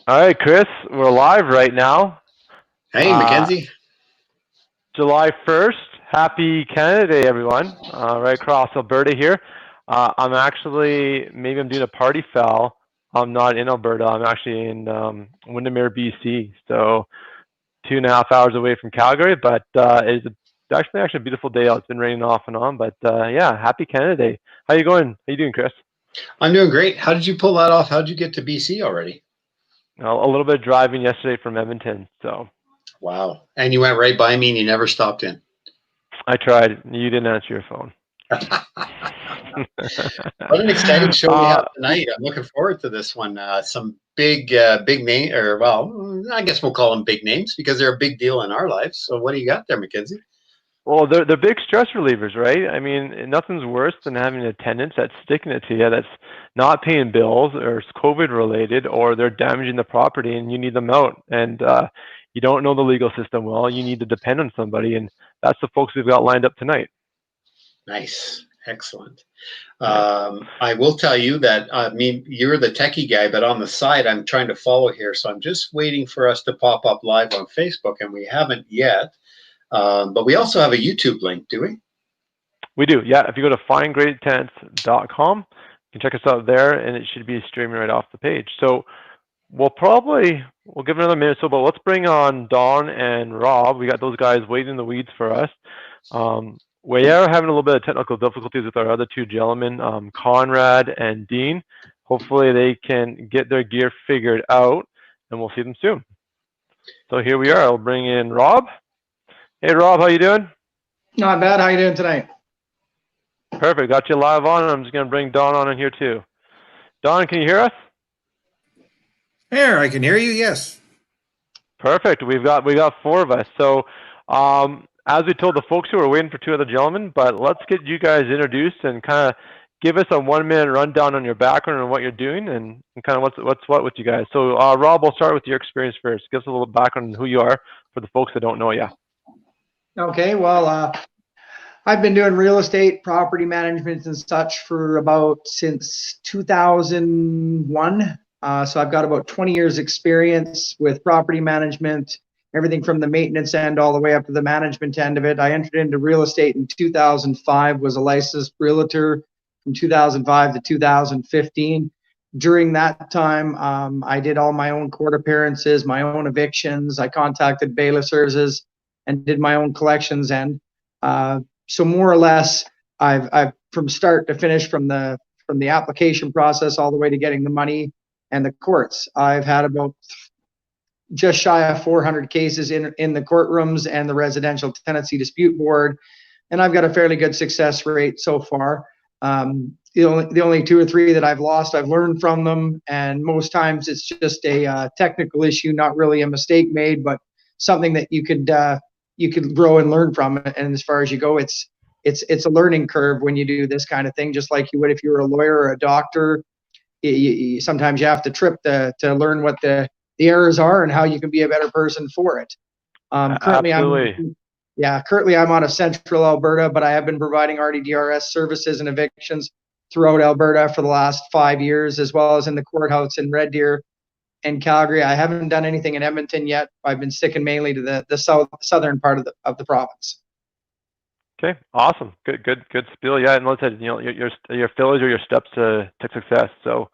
All right, Chris, we're live right now. Hey, MacKenzie. July 1st. Happy Canada Day, everyone. Right across Alberta here. I'm actually, maybe I'm doing a party foul. I'm not in Alberta. I'm actually in Windermere, BC. So 2.5 hours away from Calgary, but it's actually a beautiful day out. It's been raining off and on, but yeah, happy Canada Day. How you going? How you doing, Chris? I'm doing great. How did you pull that off? How did you get to BC already? A little bit of driving yesterday from Edmonton, so. Wow. And you went right by me and you never stopped in. I tried. You didn't answer your phone. What an exciting show we have tonight. I'm looking forward to this one. Some big name, or well, I guess we'll call them big names because they're a big deal in our lives. So what do you got there, MacKenzie? Well, they're big stress relievers, right? I mean, nothing's worse than having a tenant that's sticking it to you, that's not paying bills, or it's COVID related, or they're damaging the property and you need them out. And you don't know the legal system well. You need to depend on somebody, and that's the folks we've got lined up tonight. Nice. Excellent. I will tell you that, I mean, you're the techie guy, but on the side, I'm trying to follow here. So I'm just waiting for us to pop up live on Facebook, and we haven't yet. But we also have a YouTube link, do we? We do, yeah. If you go to findgreattenants.com, you can check us out there, and it should be streaming right off the page. So we'll give it another minute or so, but let's bring on Don and Rob. We got those guys waiting in the weeds for us. We are having a little bit of technical difficulties with our other two gentlemen, Conrad and Dean. Hopefully they can get their gear figured out, and we'll see them soon. So here we are. I'll bring in Rob. Hey, Rob, how you doing? Not bad. How you doing tonight? Perfect. Got you live on. I'm just going to bring Don on in here too. Don, can you hear us? Here, I can hear you. Yes. Perfect. We got four of us. So, as we told the folks who are waiting for two other gentlemen, but let's get you guys introduced and kind of give us a 1-minute rundown on your background and what you're doing and kind of what's what with you guys. So, Rob, we'll start with your experience first. Give us a little background on who you are for the folks that don't know you. Okay, well, I've been doing real estate, property management and such for since 2001. So I've got about 20 years experience with property management, everything from the maintenance end all the way up to the management end of it. I entered into real estate in 2005, was a licensed realtor from 2005 to 2015. During that time, I did all my own court appearances, my own evictions. I contacted bailiff services and did my own collections end. So more or less, I've from start to finish, from the application process all the way to getting the money and the courts. I've had about just shy of 400 cases in the courtrooms and the residential tenancy dispute board, and I've got a fairly good success rate so far. The only 2 or 3 that I've lost, I've learned from them, and most times it's just a technical issue, not really a mistake made, but something that you could grow and learn from. And as far as you go, it's a learning curve when you do this kind of thing, just like you would if you were a lawyer or a doctor. Sometimes you have to trip to learn what the errors are and how you can be a better person for it. Currently I'm out of central Alberta, but I have been providing RDDRS services and evictions throughout Alberta for the last 5 years, as well as in the courthouse in Red Deer and Calgary. I haven't done anything in Edmonton yet. I've been sticking mainly to the southern part of the province. Okay, awesome, good spiel. Yeah, and let's say, you know, your fillers or your steps to success. So,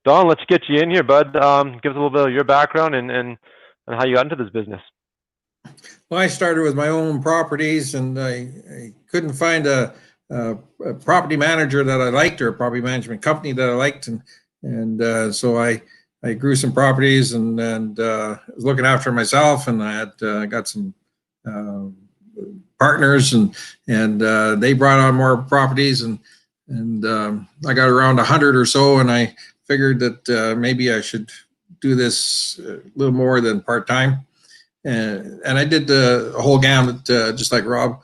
Don, let's get you in here, bud. Give us a little bit of your background and how you got into this business. Well, I started with my own properties, and I couldn't find a property manager that I liked, or a property management company that I liked, and so I grew some properties and was looking after myself, and I had got some partners, and they brought on more properties, and I got around 100 or so, and I figured that maybe I should do this a little more than part-time, and I did the whole gamut, just like Rob,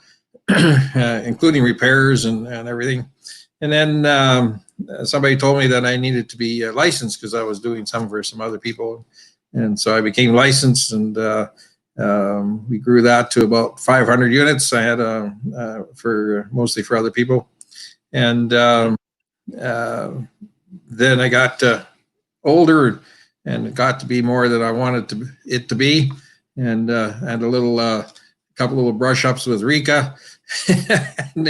including repairs and everything. And then somebody told me that I needed to be licensed because I was doing some for some other people, and so I became licensed, and we grew that to about 500 units. I had mostly for other people, and then I got older and it got to be more than I wanted it to be, and a little couple little brush ups with Rika. And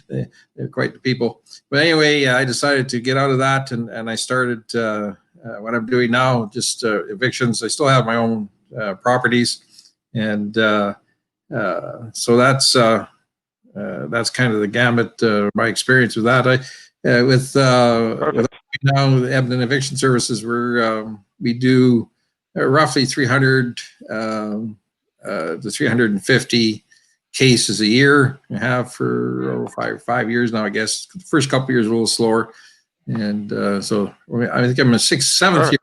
they're quite the people. But anyway, I decided to get out of that, and I started what I'm doing now, just evictions. I still have my own properties, and so that's kind of the gamut. My experience with that. With now Edmonton Eviction Services, we do roughly 300 to 350 cases a year. I have for 5 years now, I guess. The first couple of years a little slower, and so I think I'm in 7th year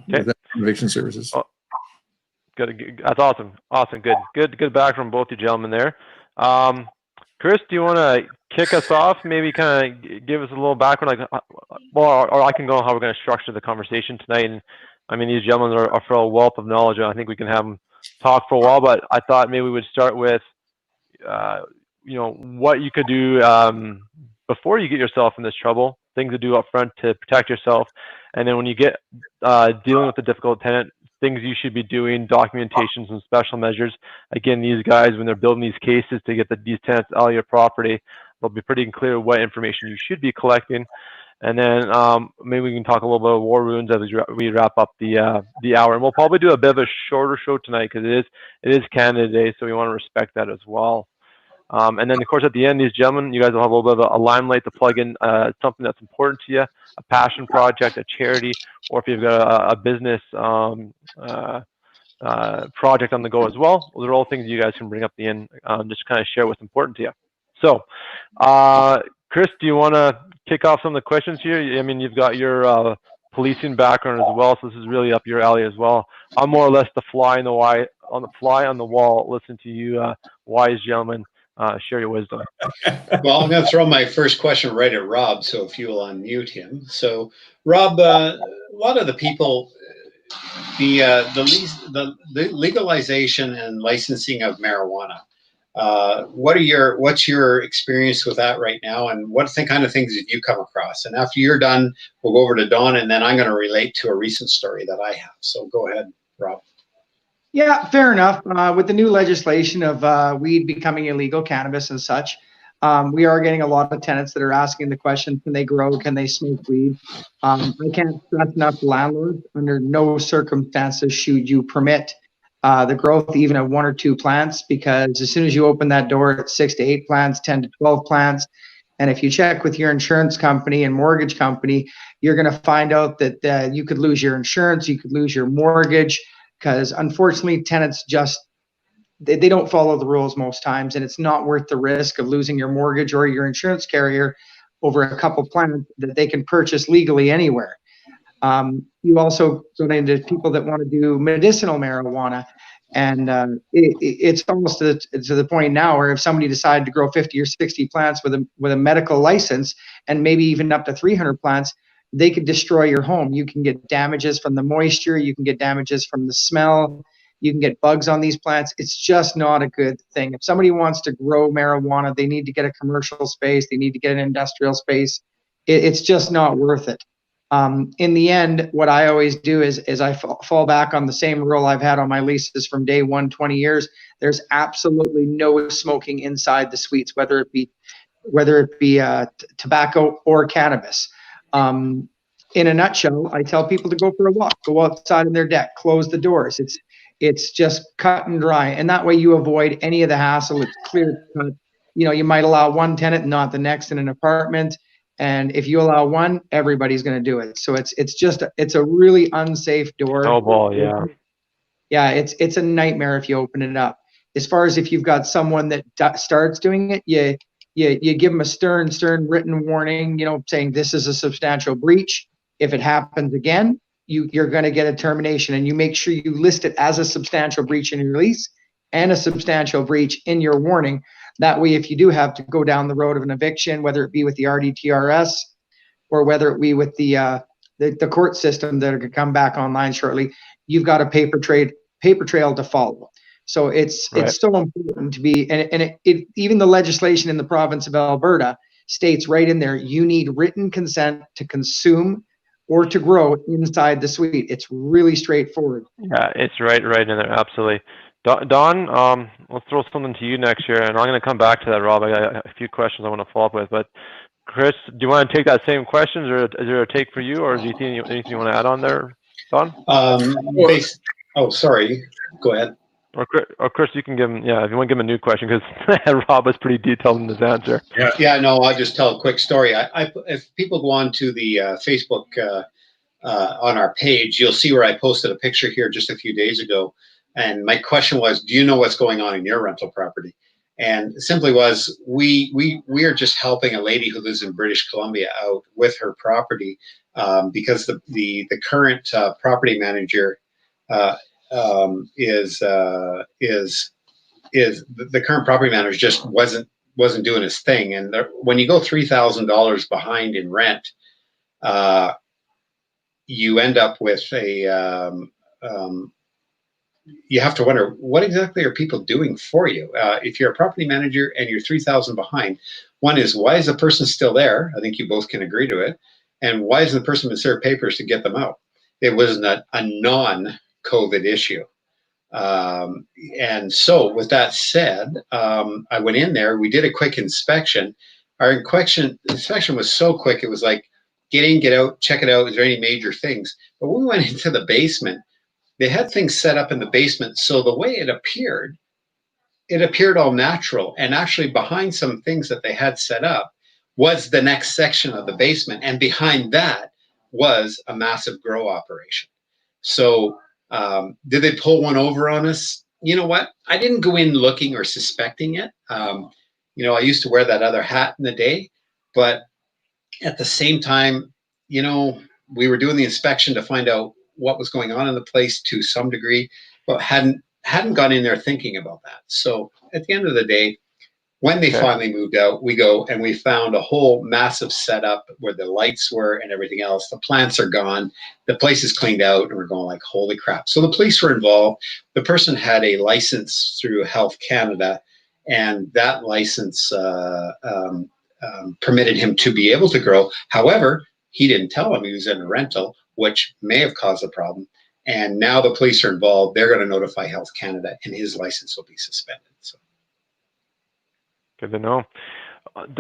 with Eviction Services. Oh, good. That's awesome. Good back from both you gentlemen there. Chris, do you want to kick us off? Maybe kind of give us a little background, like, well, or I can go on how we're going to structure the conversation tonight. And I mean, these gentlemen are full of wealth of knowledge, and I think we can have them talk for a while. But I thought maybe we would start with, what you could do before you get yourself in this trouble, things to do up front to protect yourself, and then when you get dealing with a difficult tenant, things you should be doing, documentations and special measures. Again, these guys, when they're building these cases to get these tenants out of your property, they'll be pretty clear what information you should be collecting. And then maybe we can talk a little bit of war wounds as we wrap up the hour. And we'll probably do a bit of a shorter show tonight because it is Canada Day, so we want to respect that as well. And then, of course, at the end, these gentlemen, you guys will have a little bit of a limelight to plug in something that's important to you, a passion project, a charity, or if you've got a business project on the go as well. Those are all things you guys can bring up at the end, just kind of share what's important to you. So, Chris, do you want to kick off some of the questions here? I mean, you've got your policing background as well, so this is really up your alley as well. I'm more or less the fly on the wall. Listen to you, wise gentlemen. Share your wisdom. Well, I'm going to throw my first question right at Rob, so if you'll unmute him. So, Rob, a lot of the people, the legalization and licensing of marijuana. What's your experience with that right now, and what kind of things have you come across? And after you're done, we'll go over to Don, and then I'm going to relate to a recent story that I have. So go ahead, Rob. Yeah, fair enough. With the new legislation of weed becoming illegal, cannabis and such, we are getting a lot of tenants that are asking the question, can they grow, can they smoke weed? I can't stress enough to landlords, under no circumstances should you permit the growth even of 1 or 2 plants, because as soon as you open that door, it's 6 to 8 plants, 10 to 12 plants. And if you check with your insurance company and mortgage company, you're going to find out that you could lose your insurance, you could lose your mortgage, because unfortunately tenants they don't follow the rules most times, and it's not worth the risk of losing your mortgage or your insurance carrier over a couple plants that they can purchase legally anywhere. You also run into people that want to do medicinal marijuana, and it's almost to the point now where if somebody decided to grow 50 or 60 plants with a medical license, and maybe even up to 300 plants, they could destroy your home. You can get damages from the moisture, you can get damages from the smell, you can get bugs on these plants. It's just not a good thing. If somebody wants to grow marijuana, they need to get a commercial space, they need to get an industrial space. It's just not worth it. In the end, what I always do is I fall back on the same rule I've had on my leases from day one, 20 years. There's absolutely no smoking inside the suites, whether it be tobacco or cannabis. In a nutshell, I tell people to go for a walk, go outside on their deck, close the doors. It's just cut and dry, and that way you avoid any of the hassle. It's clear cut. You might allow one tenant, not the next in an apartment. And if you allow one, everybody's going to do it. So it's a really unsafe door. Oh, ball, yeah. Yeah, it's a nightmare if you open it up. As far as if you've got someone that starts doing it, you give them a stern written warning, saying this is a substantial breach. If it happens again, you're going to get a termination, and you make sure you list it as a substantial breach in your lease and a substantial breach in your warning. That way, if you do have to go down the road of an eviction, whether it be with the RDTRS or whether it be with the court system that are going to come back online shortly, you've got a paper trail to follow. So it's so important to be, and even the legislation in the province of Alberta states right in there, you need written consent to consume or to grow inside the suite. It's really straightforward. Yeah, it's right in there, absolutely. Don, let's throw something to you next year, and I'm going to come back to that, Rob. I got a few questions I want to follow up with, but Chris, do you want to take that same question, or is there a take for you, or do you think anything you want to add on there, Don? Sorry, go ahead. Or Chris, you can give him, yeah, if you want to give him a new question, because Rob was pretty detailed in his answer. Yeah, no, I'll just tell a quick story. If people go on to the Facebook on our page, you'll see where I posted a picture here just a few days ago. And my question was, do you know what's going on in your rental property? And it simply was, we are just helping a lady who lives in British Columbia out with her property because the current property manager is the current property manager just wasn't doing his thing. And when you go $3,000 behind in rent, you end up with you have to wonder, what exactly are people doing for you? If you're a property manager and you're 3,000 behind, one is, why is the person still there? I think you both can agree to it. And why isn't the person been served papers to get them out? It wasn't a non-COVID issue. And so with that said, I went in there, we did a quick inspection. Our inspection was so quick, it was like, get in, get out, check it out. Is there any major things? But when we went into the basement, they had things set up in the basement. So the way it appeared all natural. And actually behind some things that they had set up was the next section of the basement. And behind that was a massive grow operation. So did they pull one over on us? You know what? I didn't go in looking or suspecting it. You know, I used to wear that other hat in the day, but at the same time, you know, we were doing the inspection to find out what was going on in the place to some degree, but hadn't gone in there thinking about that. So at the end of the day, when they finally moved out, we go and we found a whole massive setup where the lights were and everything else. The plants are gone. The place is cleaned out, and we're going like, holy crap. So the police were involved. The person had a license through Health Canada, and that license permitted him to be able to grow. However, he didn't tell him he was in a rental, which may have caused a problem. And now the police are involved. They're going to notify Health Canada, and his license will be suspended. So. Good to know.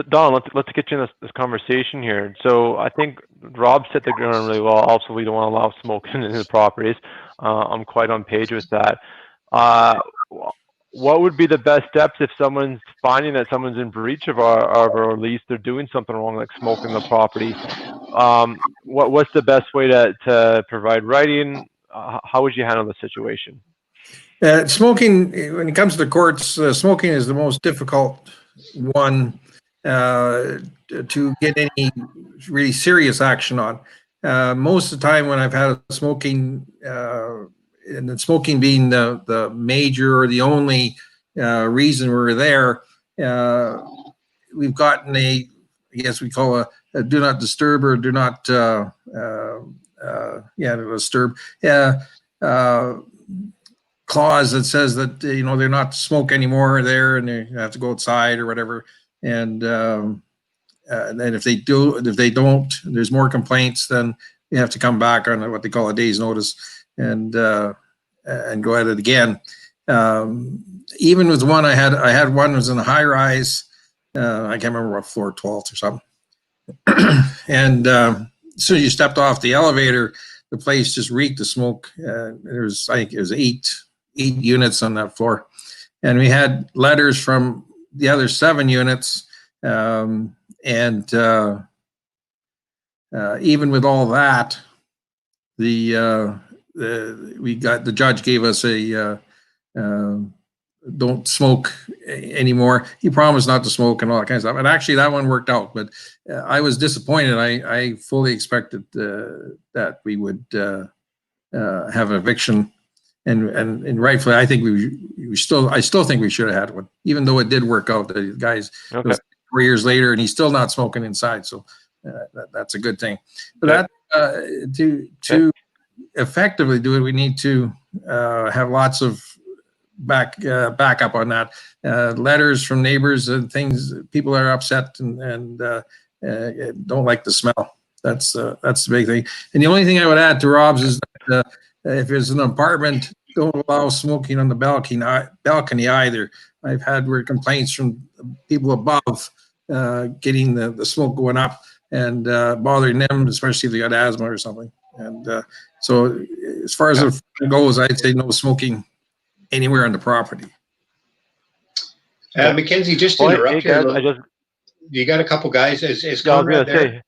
Don, let's get you in this conversation here. So I think Rob set the ground really well. Also, we don't want to allow smoking in the properties. I'm quite on page with that. What would be the best steps if someone's finding that someone's in breach of our lease, they're doing something wrong, like smoking the property? What's the best way to provide writing? How would you handle the situation? Smoking, when it comes to the courts, smoking is the most difficult one to get any really serious action on. Most of the time when I've had smoking, and then smoking being the major or the only reason we're there, we've gotten I guess we call a do not disturb or do not, disturb clause that says that, you know, they're not to smoke anymore there and they have to go outside or whatever. And then if they don't, there's more complaints, then you have to come back on what they call a day's notice and go at it again. Even with one I had one was in a high rise. I can't remember what floor, 12th or something. And as soon as you stepped off the elevator, the place just reeked of smoke. I think it was eight units on that floor. And we had letters from the other 7 units. Even with all that, the judge gave us a don't smoke anymore. He promised not to smoke and all that kind of stuff. And actually that one worked out, but I was disappointed. I fully expected that we would have an eviction, and rightfully, I think I still think we should have had one, even though it did work out. The guys, it was 4 years later, and he's still not smoking inside. So that's a good thing. But to effectively do it, we need to have lots of backup on that. Letters from neighbors and things. People are upset and don't like the smell. That's the big thing. And the only thing I would add to Rob's is that if there's an apartment, don't allow smoking on the balcony either. I've had complaints from people above getting the smoke going up and bothering them, especially if they got asthma or something. And so as far as it goes, I'd say no smoking anywhere on the property. MacKenzie, just to interrupt here. You got a couple guys. Is Conrad there?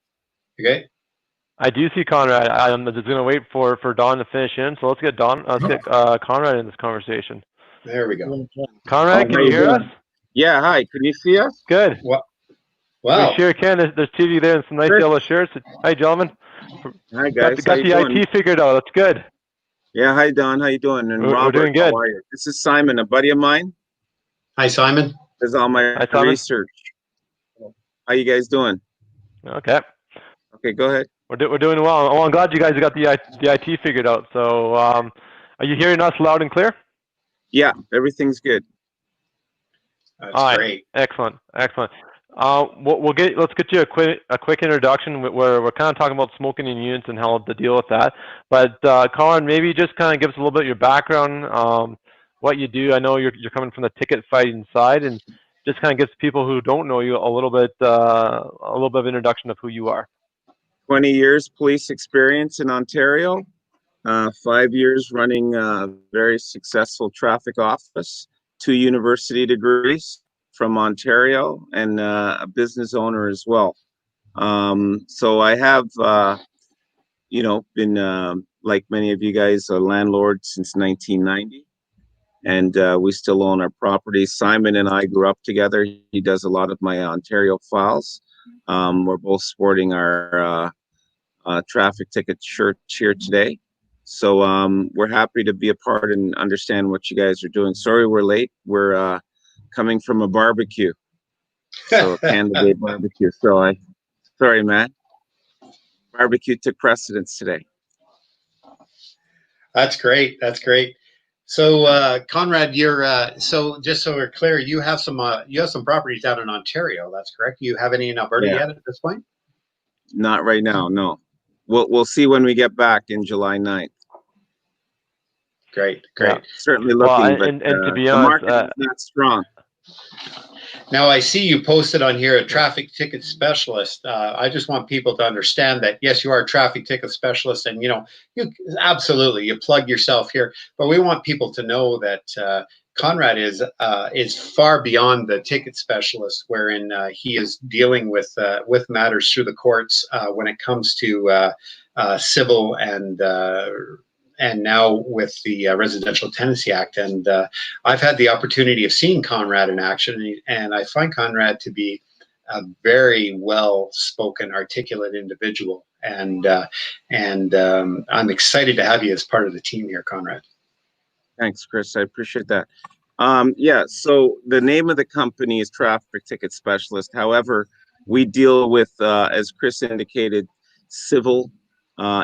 Okay. I do see Conrad. I'm just going to wait for Don to finish in. So let's get Conrad in this conversation. There we go. Conrad, can you hear us? Yeah, hi. Can you see us? Good. Wow. We sure can. There's TV there and some nice yellow shirts. Hi, gentlemen. Hi, guys. Got the IT figured out. That's good. Yeah, hi, Don. How you doing? And Robert, we're doing good. How are you? This is Simon, a buddy of mine. Hi, Simon. This is all my research. How you guys doing? Okay. Okay, go ahead. We're doing well. Oh, I'm glad you guys got the IT figured out. So, are you hearing us loud and clear? Yeah, everything's good. That's great. Excellent. Let's get you a quick introduction where we're kind of talking about smoking in units and how to deal with that. But Colin, maybe just kind of give us a little bit of your background, what you do. I know you're coming from the ticket fighting side, and just kind of gives people who don't know you a little bit of introduction of who you are. 20 years police experience in Ontario, 5 years running a very successful traffic office, 2 university degrees from Ontario, and a business owner as well. So I have, been, like many of you guys, a landlord since 1990. And we still own our property. Simon and I grew up together. He does a lot of my Ontario files. We're both sporting our traffic ticket shirts here today. So we're happy to be a part and understand what you guys are doing. Sorry we're late. We're coming from a barbecue. So a Canada Day barbecue. So sorry, man. Barbecue took precedence today. That's great. So Conrad, you're so just so we're clear, you have some properties down in Ontario. That's correct. You have any in Alberta yet at this point? Not right now, no. We'll see when we get back in July 9th. Great. Yeah. Certainly looking, but and to be the honest, market is not strong. Now I see you posted on here a traffic ticket specialist. I just want people to understand that yes, you are a traffic ticket specialist, and you absolutely you plug yourself here. But we want people to know that Conrad is far beyond the ticket specialist, wherein he is dealing with matters through the courts when it comes to civil and now with the Residential Tenancy Act. And I've had the opportunity of seeing Conrad in action, and I find Conrad to be a very well-spoken, articulate individual. And I'm excited to have you as part of the team here, Conrad. Thanks, Chris. I appreciate that. Yeah, so the name of the company is Traffic Ticket Specialist. However, we deal with, as Chris indicated, civil,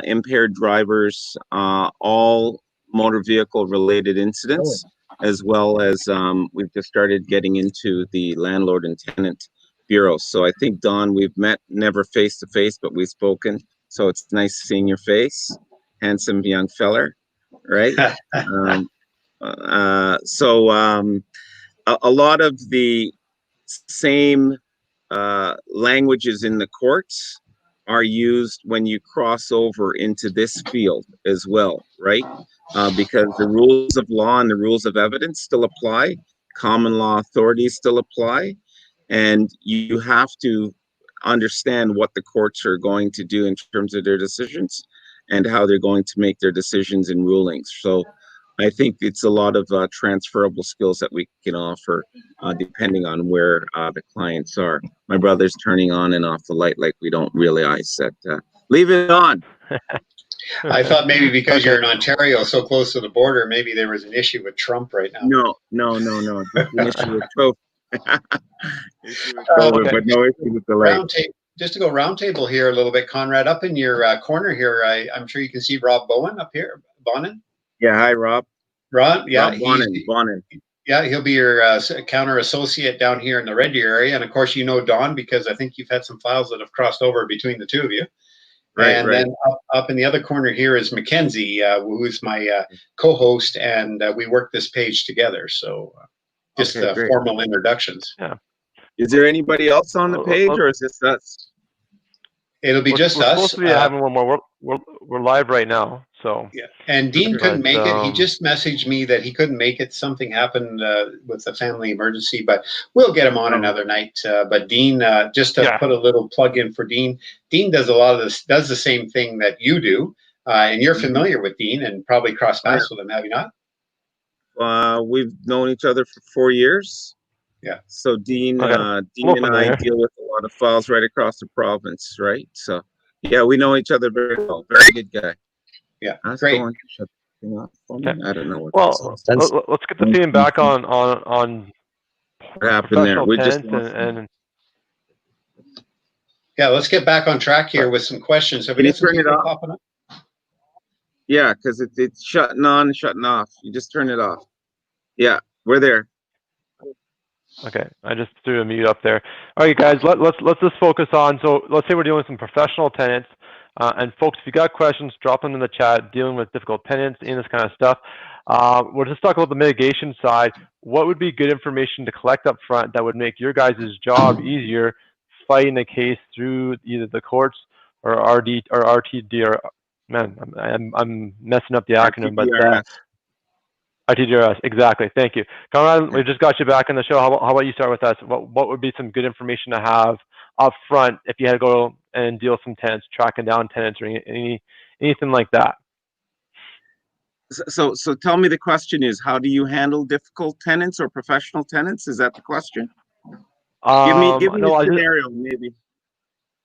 impaired drivers, all motor vehicle related incidents, as well as we've just started getting into the landlord and tenant bureau. So I think, Don, we've met, never face to face, but we've spoken. So it's nice seeing your face, handsome young feller, right? So a lot of the same languages in the courts are used when you cross over into this field as well, right? Because the rules of law and the rules of evidence still apply, common law authorities still apply, and you have to understand what the courts are going to do in terms of their decisions and how they're going to make their decisions and rulings. So I think it's a lot of transferable skills that we can offer depending on where the clients are. My brother's turning on and off the light like we don't realize that. Leave it on. I thought maybe because you're in Ontario, so close to the border, maybe there was an issue with Trump right now. No. Just an issue with COVID. But no issue with the light. Just to go roundtable here a little bit, Conrad, up in your corner here, I'm sure you can see Rob Bowen up here. Bonin? Yeah, hi, Rob. Rob, yeah. Rob Bonin. Yeah, he'll be your counter associate down here in the Red Deer area. And of course, you know Don because I think you've had some files that have crossed over between the two of you. And then up in the other corner here is MacKenzie, who is my co-host, and we work this page together. So just formal introductions. Yeah. Is there anybody else on the page, or is this us? It'll be just us. We're supposed to be having one more. We're live right now, so. Yeah, and Dean couldn't make it. He just messaged me that he couldn't make it. Something happened with a family emergency, but we'll get him on another night. But Dean, just to put a little plug in for Dean, Dean does a lot of this, does the same thing that you do, and you're familiar with Dean and probably crossed paths with him, have you not? We've known each other for 4 years. Yeah. So Dean, Dean and I deal with a lot of files right across the province, right? So yeah, we know each other very well. Very good guy. Yeah, great. I don't know what. Well, let's get the theme back on what happened there. We just and yeah, let's get back on track here with some questions. Can you turn it off? Yeah, because it's shutting on and shutting off. You just turn it off. Yeah, we're there. Okay, I just threw a mute up there. All right, guys, let's just focus on. So let's say we're dealing with some professional tenants, and folks, if you got questions, drop them in the chat. Dealing with difficult tenants and this kind of stuff. We'll just talk about the mitigation side. What would be good information to collect up front that would make your guys' job easier fighting a case through either the courts or RD or RTD or man, I'm messing up the acronym, but. RTDRS, exactly. Thank you, Conrad. We just got you back on the show. How about you start with us? What would be some good information to have up front if you had to go and deal with some tenants, tracking down tenants, or anything like that? So tell me, the question is, how do you handle difficult tenants or professional tenants? Is that the question? Give me a scenario, maybe.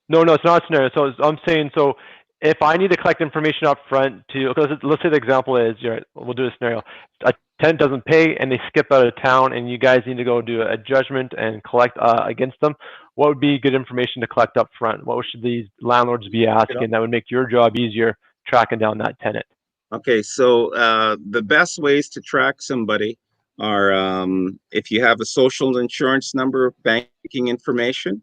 No, it's not a scenario. So I'm saying, so if I need to collect information up front let's say the example is, we'll do a scenario. A tenant doesn't pay and they skip out of town and you guys need to go do a judgment and collect against them. What would be good information to collect up front? What should these landlords be asking that would make your job easier tracking down that tenant? Okay, so the best ways to track somebody are if you have a social insurance number, banking information.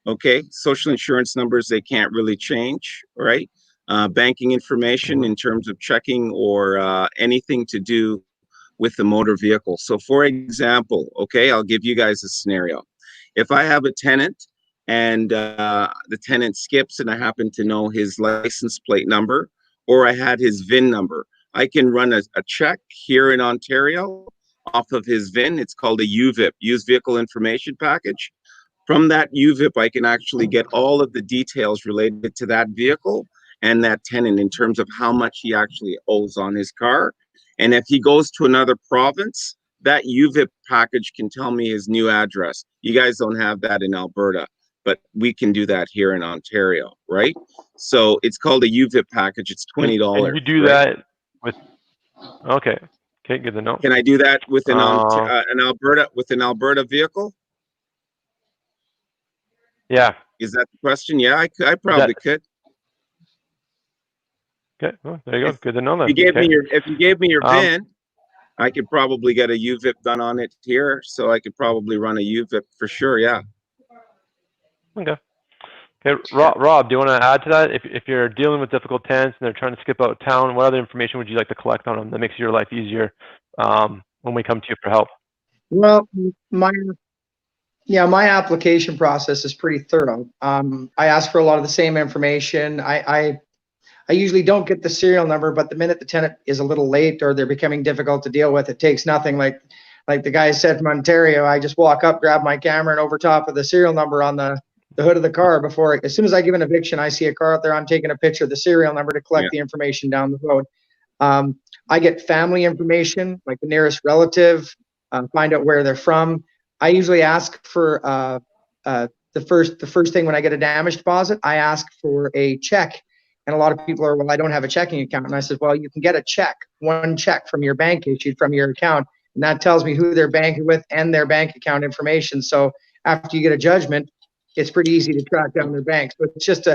Okay, social insurance numbers, they can't really change, right? Banking information in terms of checking or anything to do with the motor vehicle. So for example, okay, I'll give you guys a scenario. If I have a tenant and the tenant skips and I happen to know his license plate number or I had his VIN number, I can run a check here in Ontario off of his VIN. It's called a UVIP, Used Vehicle Information Package. From that UVIP, I can actually get all of the details related to that vehicle and that tenant in terms of how much he actually owes on his car. And if he goes to another province, that UVIP package can tell me his new address. You guys don't have that in Alberta, but we can do that here in Ontario, right? So it's called a UVIP package. It's $20. And you do that with, okay, good to know. Can I do that with an Alberta vehicle? Yeah. Is that the question? Yeah, I probably could. Okay, well, there you go. Good to know that. If you gave me your VIN, I could probably get a UVIP done on it here, so I could probably run a UVIP for sure. Yeah. Okay. Okay, Rob, do you want to add to that? If you're dealing with difficult tenants and they're trying to skip out of town, what other information would you like to collect on them that makes your life easier when we come to you for help? Well, my application process is pretty thorough. I ask for a lot of the same information. I usually don't get the serial number, but the minute the tenant is a little late or they're becoming difficult to deal with, it takes nothing. Like the guy said from Ontario, I just walk up, grab my camera, and over top of the serial number on the hood of the car, as soon as I give an eviction, I see a car out there, I'm taking a picture of the serial number to collect the information down the road. I get family information, like the nearest relative, find out where they're from. I usually ask for the first thing when I get a damage deposit, I ask for a check. And a lot of people are, well, I don't have a checking account. And I said, well, you can get a check, one check from your bank issued from your account. And that tells me who they're banking with and their bank account information. So after you get a judgment, it's pretty easy to track down their banks. But it's just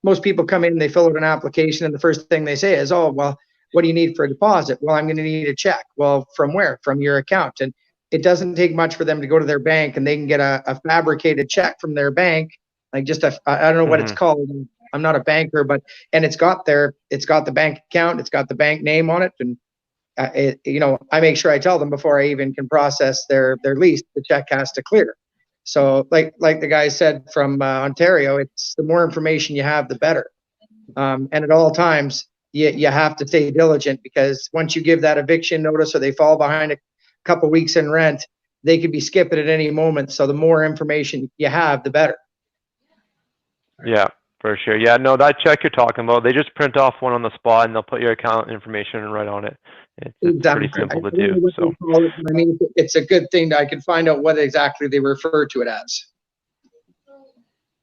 most people come in, they fill out an application, and the first thing they say is, oh, well, what do you need for a deposit? Well, I'm going to need a check. Well, from where? From your account. And it doesn't take much for them to go to their bank and they can get a fabricated check from their bank, like just I don't know what it's called, I'm not a banker, and it's got the bank account, it's got the bank name on it, and I make sure I tell them before I even can process their lease, the check has to clear. So like the guy said from Ontario, it's the more information you have, the better. And at all times, you have to stay diligent, because once you give that eviction notice or they fall behind a couple weeks in rent, they could be skipping at any moment. So the more information you have, the better. Yeah, for sure. Yeah, no, that check you're talking about, they just print off one on the spot and they'll put your account information right on it. It's Exactly. pretty simple to do. So I mean, it's a good thing that I can find out what exactly they refer to it as.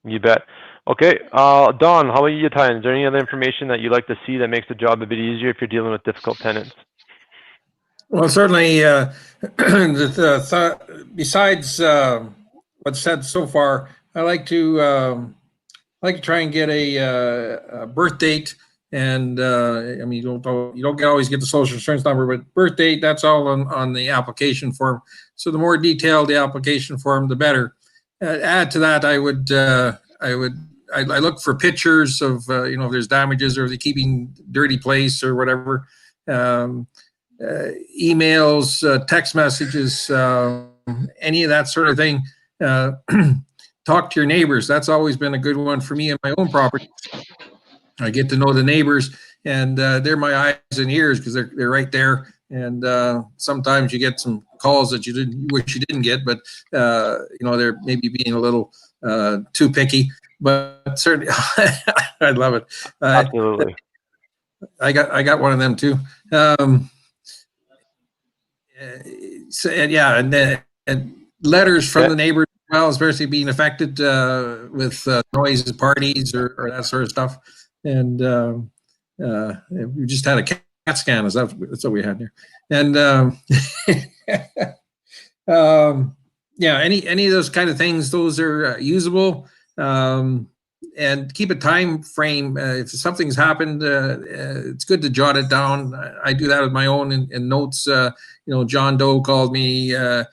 you bet. Okay, Don, how about you, Ty? Is there any other information that you'd like to see that makes the job a bit easier if you're dealing with difficult tenants? Well, certainly, besides what's said so far, I like to try and get a birth date, and I mean, you don't always get the social insurance number, but birth date, that's all on the application form. So the more detailed the application form, the better. Add to that, I look for pictures of if there's damages or if they're keeping dirty place or whatever. Emails, text messages, any of that sort of thing. Talk to your neighbors. That's always been a good one for me in my own property. I get to know the neighbors, and they're my eyes and ears, because they're right there. And sometimes you get some calls that you wish you didn't get, but they're maybe being a little too picky. But certainly, I love it. Absolutely. I got one of them too. And letters from the neighbors as well, especially being affected with noise parties or that sort of stuff. And we just had a CAT scan. That's what we had here. And any of those kind of things, those are usable. And keep a time frame. If something's happened, it's good to jot it down. I do that with my own in notes. John Doe called me, and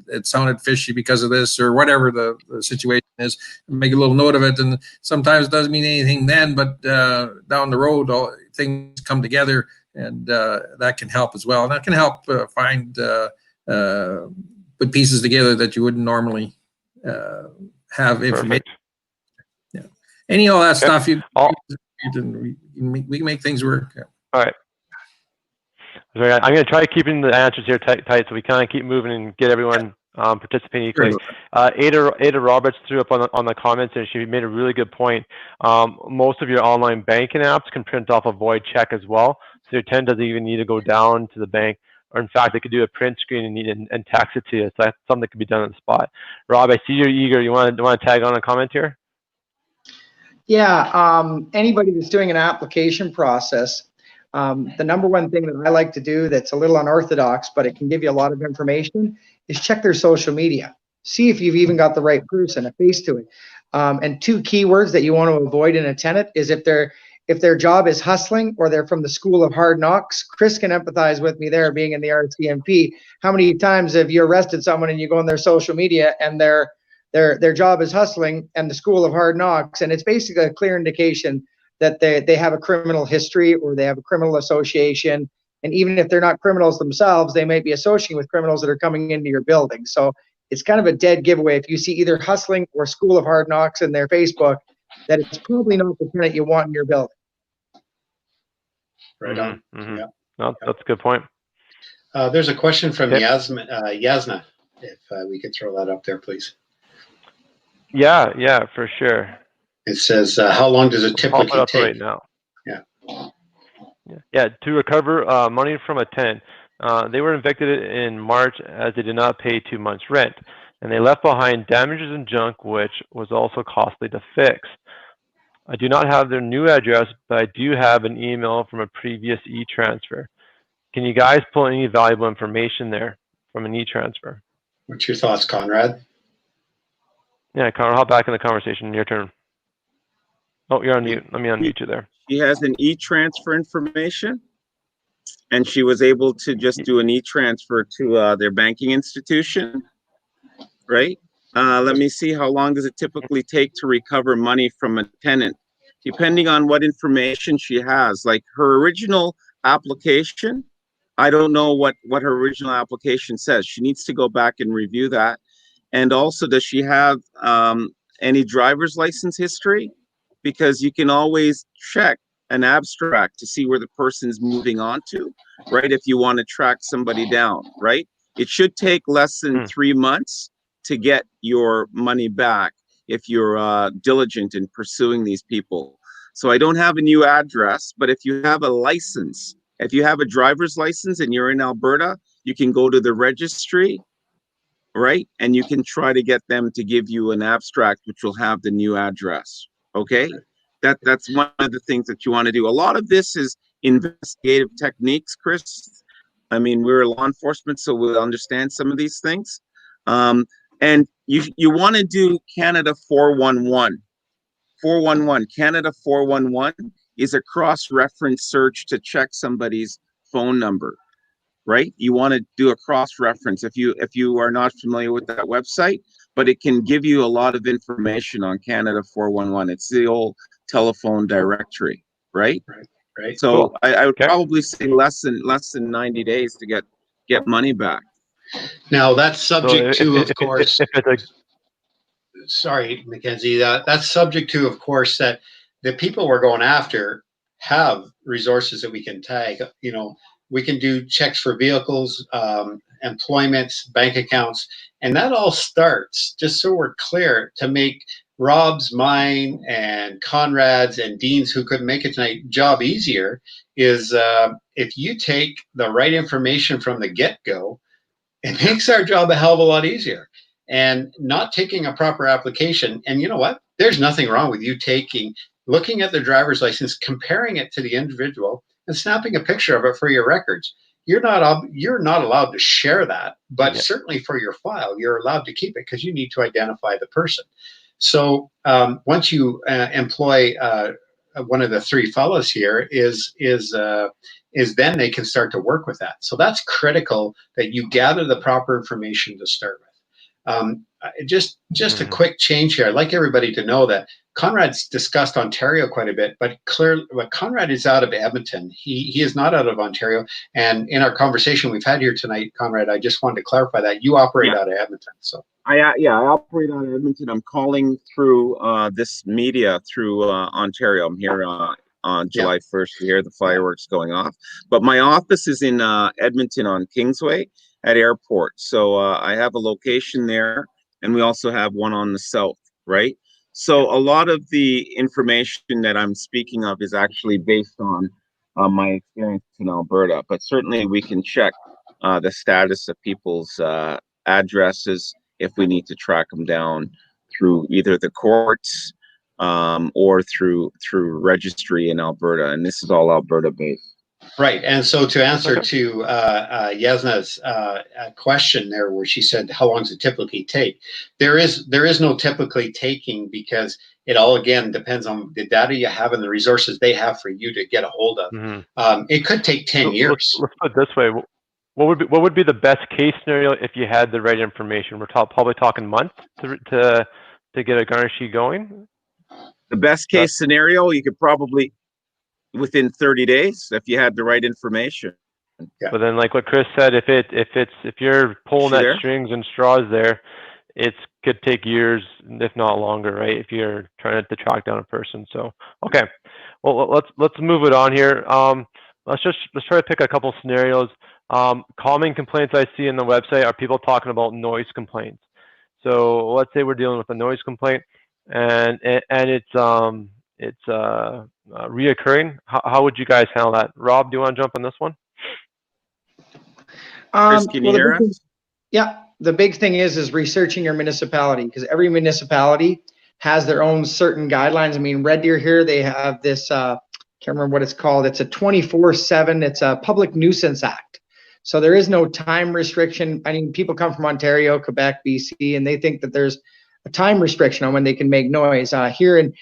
it sounded fishy because of this or whatever the situation is. Make a little note of it, and sometimes it doesn't mean anything then, but down the road, things come together, and that can help as well. And that can help find put pieces together that you wouldn't normally have information. Perfect. Any of that stuff, we can make things work. Yeah. All right. I'm going to try keeping the answers here tight so we kind of keep moving and get everyone participating equally. Ada Roberts threw up on the comments, and she made a really good point. Most of your online banking apps can print off a void check as well, so your tenant doesn't even need to go down to the bank. Or in fact, they could do a print screen and text it to you. So that's something that can be done on the spot. Rob, I see you're eager. You want to tag on a comment here? Yeah, anybody that's doing an application process, the number one thing that I like to do that's a little unorthodox, but it can give you a lot of information, is check their social media. See if you've even got the right person, a face to it. And two keywords that you want to avoid in a tenant is if their job is hustling or they're from the school of hard knocks. Chris can empathize with me there, being in the RCMP. How many times have you arrested someone and you go on their social media and their job is hustling and the school of hard knocks, and it's basically a clear indication that they have a criminal history or they have a criminal association. And even if they're not criminals themselves, they may be associating with criminals that are coming into your building. So it's kind of a dead giveaway if you see either hustling or school of hard knocks in their Facebook, that it's probably not the tenant you want in your building. Right on. Mm-hmm. Yeah. No, that's a good point. There's a question from Yasna, if we could throw that up there, please. Yeah, for sure. It says, how long does it typically take? Right now. Yeah. To recover money from a tenant. They were evicted in March as they did not pay 2 months rent, and they left behind damages and junk, which was also costly to fix. I do not have their new address, but I do have an email from a previous e-transfer. Can you guys pull any valuable information there from an e-transfer? What's your thoughts, Conrad? Yeah, Conrad, hop back in the conversation. Your turn. Oh, you're on mute. Let me unmute you there. She has an e-transfer information, and she was able to just do an e-transfer to their banking institution, right? Let me see, how long does it typically take to recover money from a tenant? Depending on what information she has, like her original application, I don't know what her original application says. She needs to go back and review that. And also, does she have any driver's license history? Because you can always check an abstract to see where the person's moving on to, right? If you want to track somebody down, right? It should take less than 3 months to get your money back if you're diligent in pursuing these people. So I don't have a new address, but if you have a license, if you have a driver's license and you're in Alberta, you can go to the registry, right? And you can try to get them to give you an abstract, which will have the new address, okay? That's one of the things that you want to do. A lot of this is investigative techniques, Chris. I mean, we're law enforcement, so we'll understand some of these things. And you want to do Canada 411. 411, Canada 411 is a cross-reference search to check somebody's phone number, right? You want to do a cross-reference if you are not familiar with that website, but it can give you a lot of information on Canada 411. It's the old telephone directory, right? Right. So Cool. I would probably say less than 90 days to get money back. Now that's subject to, of course. If it's a Sorry, MacKenzie. That's subject to, of course, that the people we're going after have resources that we can tag. You know, we can do checks for vehicles, employments, bank accounts, and that all starts, just so we're clear, to make Rob's, mine, and Conrad's, and Dean's, who couldn't make it tonight, job easier, is if you take the right information from the get-go, it makes our job a hell of a lot easier. And not taking a proper application, and you know what? There's nothing wrong with you looking at their driver's license, comparing it to the individual, and snapping a picture of it for your records. You're not allowed to share that, but certainly for your file, you're allowed to keep it because you need to identify the person. So once you employ one of the three fellows here, is then they can start to work with that. So that's critical that you gather the proper information to start with. Just a quick change here. I'd like everybody to know that Conrad's discussed Ontario quite a bit, but Conrad is out of Edmonton. He is not out of Ontario. And in our conversation we've had here tonight, Conrad, I just wanted to clarify that you operate out of Edmonton. So I operate out of Edmonton. I'm calling through this media through Ontario. I'm here on July 1st to hear the fireworks going off. But my office is in Edmonton on Kingsway at Airport. So I have a location there, and we also have one on the south, right? So a lot of the information that I'm speaking of is actually based on my experience in Alberta, but certainly we can check the status of people's addresses if we need to track them down through either the courts or through registry in Alberta, and this is all Alberta based. Right, and so to answer to Yasna's question there, where she said, "How long does it typically take?" There is no typically taking, because it all again depends on the data you have and the resources they have for you to get a hold of. It could take 10 years. Let's put it this way: what would be the best case scenario if you had the right information? We're probably talking months to get a garnishee going. The best case scenario, you could probably within 30 days if you had the right information. But then, like what Chris said, if you're pulling at strings and straws there, it could take years, if not longer, right? If you're trying to track down a person. So okay, well let's move it on here. Let's try to pick a couple scenarios. Common complaints I see in the website are people talking about noise complaints. So let's say we're dealing with a noise complaint, and it's reoccurring. How would you guys handle that? Rob, do you want to jump on this one? Chris, can you hear us? Yeah, the big thing is researching your municipality, because every municipality has their own certain guidelines. I mean, Red Deer here, they have this, can't remember what it's called. It's a 24/7, it's a Public Nuisance Act. So there is no time restriction. I mean, people come from Ontario, Quebec, BC, and they think that there's a time restriction on when they can make noise. Here in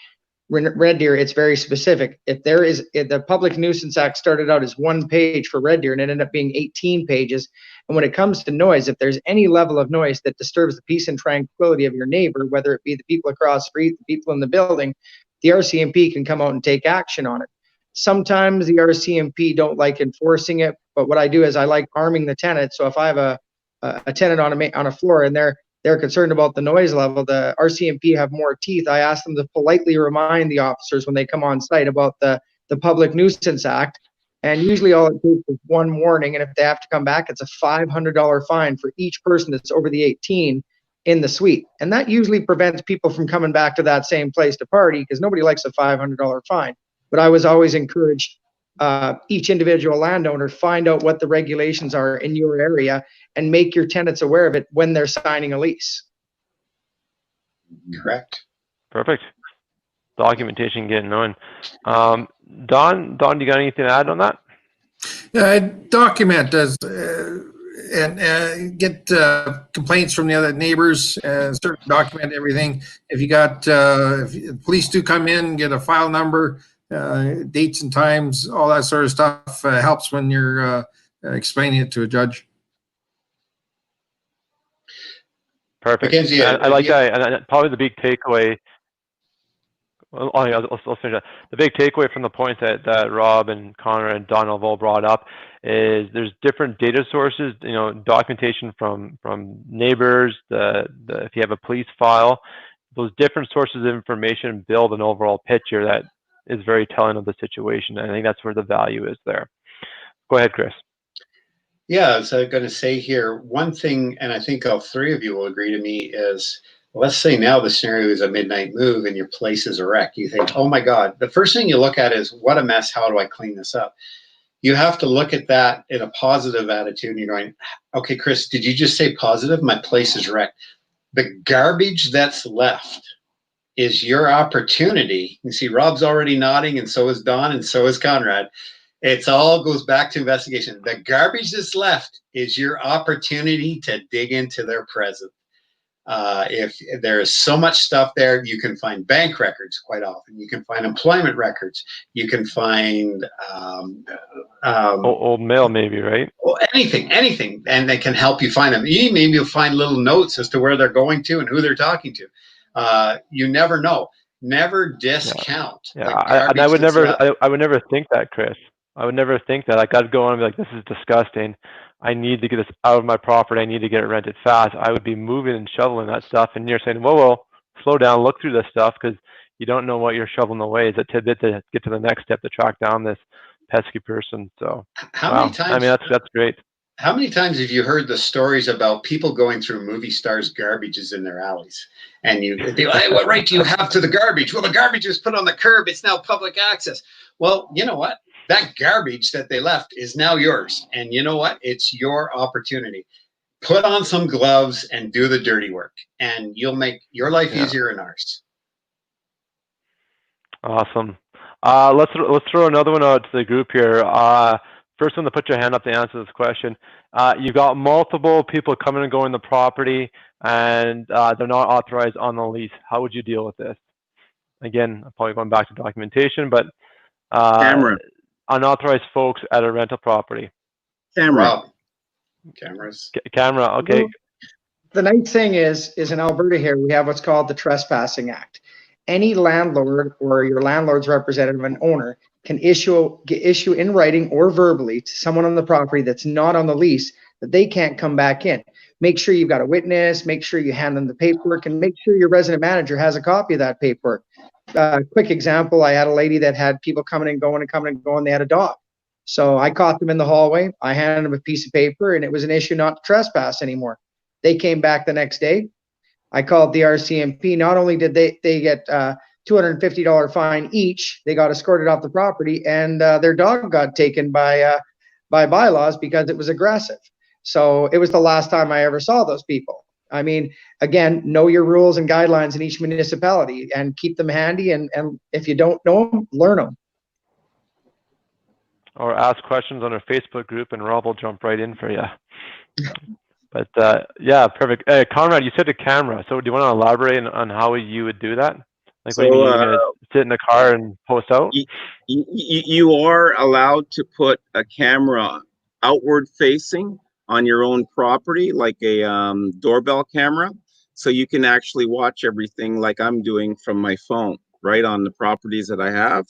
Red Deer, it's very specific. If the Public Nuisance Act started out as 1 page for Red Deer and it ended up being 18 pages. And when it comes to noise, if there's any level of noise that disturbs the peace and tranquility of your neighbor, whether it be the people across the street, the people in the building, the RCMP can come out and take action on it. Sometimes the RCMP don't like enforcing it, but what I do is I like arming the tenant. So if I have a tenant on a floor and they're concerned about the noise level, the RCMP have more teeth. I ask them to politely remind the officers when they come on site about the Public Nuisance Act. And usually all it takes is 1 warning. And if they have to come back, it's a $500 fine for each person that's over the 18 in the suite. And that usually prevents people from coming back to that same place to party, because nobody likes a $500 fine. But I was always encouraged each individual landowner, find out what the regulations are in your area and make your tenants aware of it when they're signing a lease. Correct. Perfect. Documentation getting on. Don, you got anything to add on that? Document does and get complaints from the other neighbors. Document everything. If you got if police do come in, get a file number, dates and times, all that sort of stuff helps when you're explaining it to a judge. Perfect. MacKenzie, I like that, and probably the big takeaway. Well, I'll finish that. The big takeaway from the points that Rob and Conrad and Don have all brought up is there's different data sources, documentation from neighbors, if you have a police file, those different sources of information build an overall picture that is very telling of the situation. And I think that's where the value is there. Go ahead, Chris. Yeah, so I'm going to say here, one thing, and I think all 3 of you will agree to me, is let's say now the scenario is a midnight move and your place is a wreck. You think, oh my God, the first thing you look at is, what a mess, how do I clean this up? You have to look at that in a positive attitude, and you're going, okay, Chris, did you just say positive? My place is wrecked. The garbage that's left is your opportunity. You see, Rob's already nodding, and so is Don, and so is Conrad. It's all goes back to investigation. The garbage that's left is your opportunity to dig into their present. If there is so much stuff there, you can find bank records quite often. You can find employment records. You can find old mail, maybe, right? Anything, and they can help you find them. Maybe you'll find little notes as to where they're going to and who they're talking to. You never know. Never discount. Yeah, I would never think that, Chris. I would never think that. Like, I'd go on and be like, this is disgusting. I need to get this out of my property. I need to get it rented fast. I would be moving and shoveling that stuff. And you're saying, whoa, slow down, look through this stuff, because you don't know what you're shoveling away. It's a tidbit to get to the next step to track down this pesky person. So, many times? I mean, that's great. How many times have you heard the stories about people going through movie stars' garbages in their alleys? And they hey, what right do you have to the garbage? Well, the garbage was put on the curb. It's now public access. Well, you know what? That garbage that they left is now yours. And you know what? It's your opportunity. Put on some gloves and do the dirty work, and you'll make your life easier and ours. Awesome. Let's throw another one out to the group here. First one to put your hand up to answer this question. You've got multiple people coming and going the property, and they're not authorized on the lease. How would you deal with this? Again, I'm probably going back to documentation, but unauthorized folks at a rental property. Cameras. Camera, okay. The nice thing is in Alberta here, we have what's called the Trespassing Act. Any landlord or your landlord's representative, an owner, can issue in writing or verbally to someone on the property that's not on the lease that they can't come back in. Make sure you've got a witness, make sure you hand them the paperwork, and make sure your resident manager has a copy of that paperwork. Quick example, I had a lady that had people coming and going. They had a dog. So I caught them in the hallway. I handed them a piece of paper, and it was an issue not to trespass anymore. They came back the next day. I called the RCMP. Not only did they get $250 fine each, they got escorted off the property, and their dog got taken by bylaws because it was aggressive. So it was the last time I ever saw those people. I mean, again, know your rules and guidelines in each municipality and keep them handy. And if you don't know them, learn them. Or ask questions on our Facebook group, and Rob will jump right in for you. But yeah, perfect. Conrad, you said a camera. So do you want to elaborate on how you would do that? Like, what do you mean? You're gonna So sit in the car and post out? you are allowed to put a camera outward facing on your own property, like a doorbell camera. So you can actually watch everything like I'm doing from my phone, right on the properties that I have.